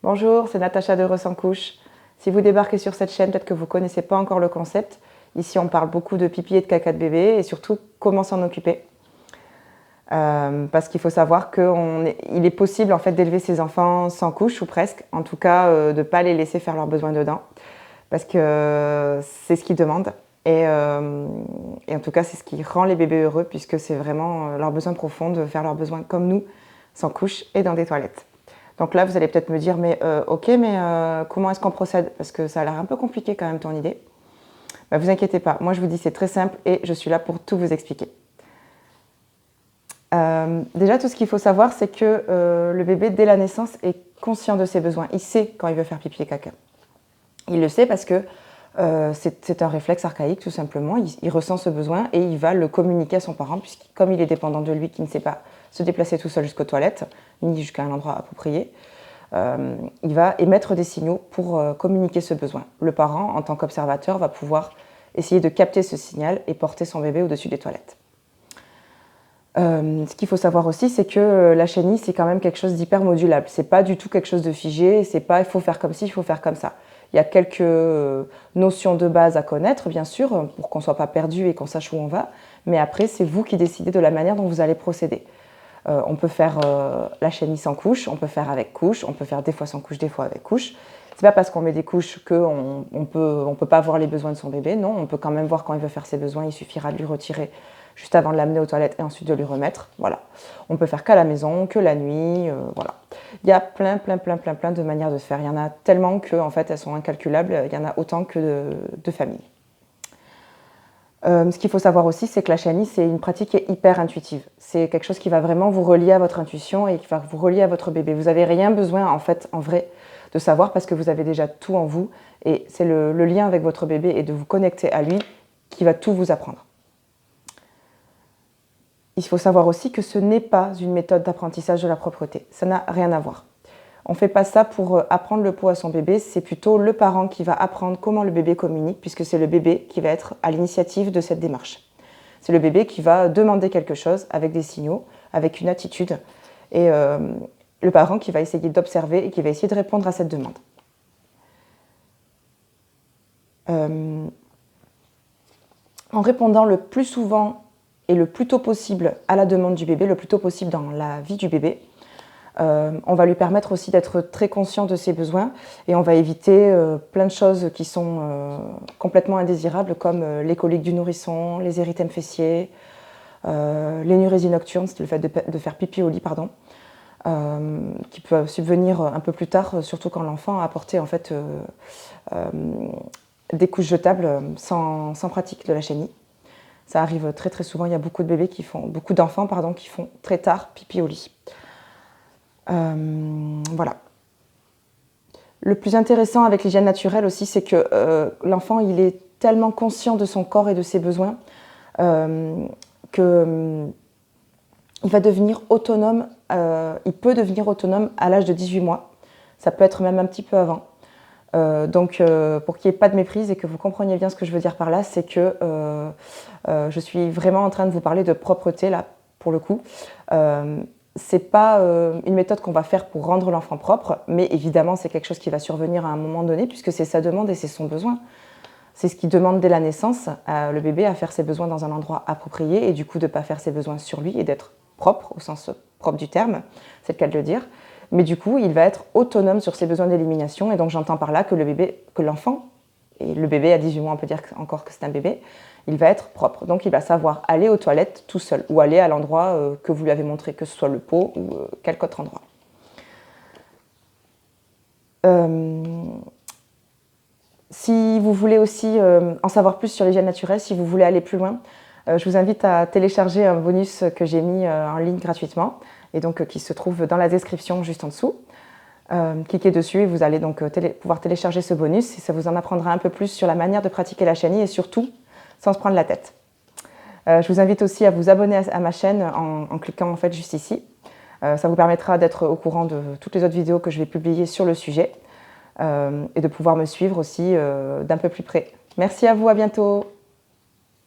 Bonjour, c'est Natacha de Re sans couche. Si vous débarquez sur cette chaîne, peut-être que vous ne connaissez pas encore le concept. Ici, on parle beaucoup de pipi et de caca de bébé et surtout comment s'en occuper. Parce qu'il faut savoir qu'il est possible en fait d'élever ses enfants sans couche ou presque. En tout cas, de ne pas les laisser faire leurs besoins dedans. Parce que c'est ce qu'ils demandent. Et en tout cas, c'est ce qui rend les bébés heureux puisque c'est vraiment leur besoin profond de faire leurs besoins comme nous, sans couche et dans des toilettes. Donc là, vous allez peut-être me dire, mais ok, mais comment est-ce qu'on procède? Parce que ça a l'air un peu compliqué quand même ton idée. Bah, vous inquiétez pas, moi je vous dis c'est très simple et je suis là pour tout vous expliquer. Déjà, tout ce qu'il faut savoir, c'est que le bébé, dès la naissance, est conscient de ses besoins. Il sait quand il veut faire pipi et caca. Il le sait parce que c'est un réflexe archaïque, tout simplement. Il ressent ce besoin et il va le communiquer à son parent, puisque comme il est dépendant de lui, qui ne sait pas se déplacer tout seul jusqu'aux toilettes, ni jusqu'à un endroit approprié, il va émettre des signaux pour communiquer ce besoin. Le parent, en tant qu'observateur, va pouvoir essayer de capter ce signal et porter son bébé au-dessus des toilettes. Ce qu'il faut savoir aussi, c'est que la chenille, c'est quand même quelque chose d'hyper modulable. C'est pas du tout quelque chose de figé, c'est pas il faut faire comme ci, il faut faire comme ça. Il y a quelques notions de base à connaître, bien sûr, pour qu'on ne soit pas perdu et qu'on sache où on va. Mais après, c'est vous qui décidez de la manière dont vous allez procéder. On peut faire la chenille sans couche, on peut faire avec couche, on peut faire des fois sans couche, des fois avec couche. C'est pas parce qu'on met des couches qu'on on peut pas voir les besoins de son bébé. Non, on peut quand même voir quand il veut faire ses besoins. Il suffira de lui retirer juste avant de l'amener aux toilettes et ensuite de lui remettre. Voilà. On peut faire qu'à la maison, que la nuit, voilà. Il y a plein de manières de faire. Il y en a tellement que, en fait, elles sont incalculables. Il y en a autant que de familles. Ce qu'il faut savoir aussi, c'est que la chenille, c'est une pratique qui est hyper intuitive. C'est quelque chose qui va vraiment vous relier à votre intuition et qui va vous relier à votre bébé. Vous n'avez rien besoin, en fait, en vrai, de savoir parce que vous avez déjà tout en vous. Et c'est le lien avec votre bébé et de vous connecter à lui qui va tout vous apprendre. Il faut savoir aussi que ce n'est pas une méthode d'apprentissage de la propreté. Ça n'a rien à voir. On ne fait pas ça pour apprendre le pot à son bébé, c'est plutôt le parent qui va apprendre comment le bébé communique, puisque c'est le bébé qui va être à l'initiative de cette démarche. C'est le bébé qui va demander quelque chose avec des signaux, avec une attitude, et le parent qui va essayer d'observer et qui va essayer de répondre à cette demande. En répondant le plus souvent et le plus tôt possible à la demande du bébé, le plus tôt possible dans la vie du bébé, on va lui permettre aussi d'être très conscient de ses besoins et on va éviter plein de choses qui sont complètement indésirables comme les coliques du nourrisson, les érythèmes fessiers, l'énurésie nocturne, c'est le fait de faire pipi au lit, pardon, qui peut subvenir un peu plus tard, surtout quand l'enfant a apporté en fait des couches jetables sans pratique de la chenille. Ça arrive très souvent, il y a beaucoup d'enfants qui font très tard pipi au lit. Voilà. Le plus intéressant avec l'hygiène naturelle aussi, c'est que l'enfant, il est tellement conscient de son corps et de ses besoins qu'il va devenir autonome, il peut devenir autonome à l'âge de 18 mois. Ça peut être même un petit peu avant. Donc, pour qu'il n'y ait pas de méprise et que vous compreniez bien ce que je veux dire par là, c'est que je suis vraiment en train de vous parler de propreté, là, pour le coup. C'est pas une méthode qu'on va faire pour rendre l'enfant propre, mais évidemment, c'est quelque chose qui va survenir à un moment donné, puisque c'est sa demande et c'est son besoin. C'est ce qui demande dès la naissance le bébé à faire ses besoins dans un endroit approprié et du coup de ne pas faire ses besoins sur lui et d'être propre, au sens propre du terme, c'est le cas de le dire. Mais du coup, il va être autonome sur ses besoins d'élimination et donc j'entends par là que l'enfant, et le bébé à 18 mois, on peut dire encore que c'est un bébé, il va être propre. Donc il va savoir aller aux toilettes tout seul ou aller à l'endroit que vous lui avez montré, que ce soit le pot ou quelque autre endroit. Si vous voulez aussi en savoir plus sur l'hygiène naturelle, si vous voulez aller plus loin, je vous invite à télécharger un bonus que j'ai mis en ligne gratuitement et donc qui se trouve dans la description juste en dessous. Cliquez dessus et vous allez donc pouvoir télécharger ce bonus et ça vous en apprendra un peu plus sur la manière de pratiquer la chenille et surtout sans se prendre la tête. Je vous invite aussi à vous abonner à ma chaîne en cliquant en fait juste ici. Ça vous permettra d'être au courant de toutes les autres vidéos que je vais publier sur le sujet et de pouvoir me suivre aussi d'un peu plus près. Merci à vous, à bientôt.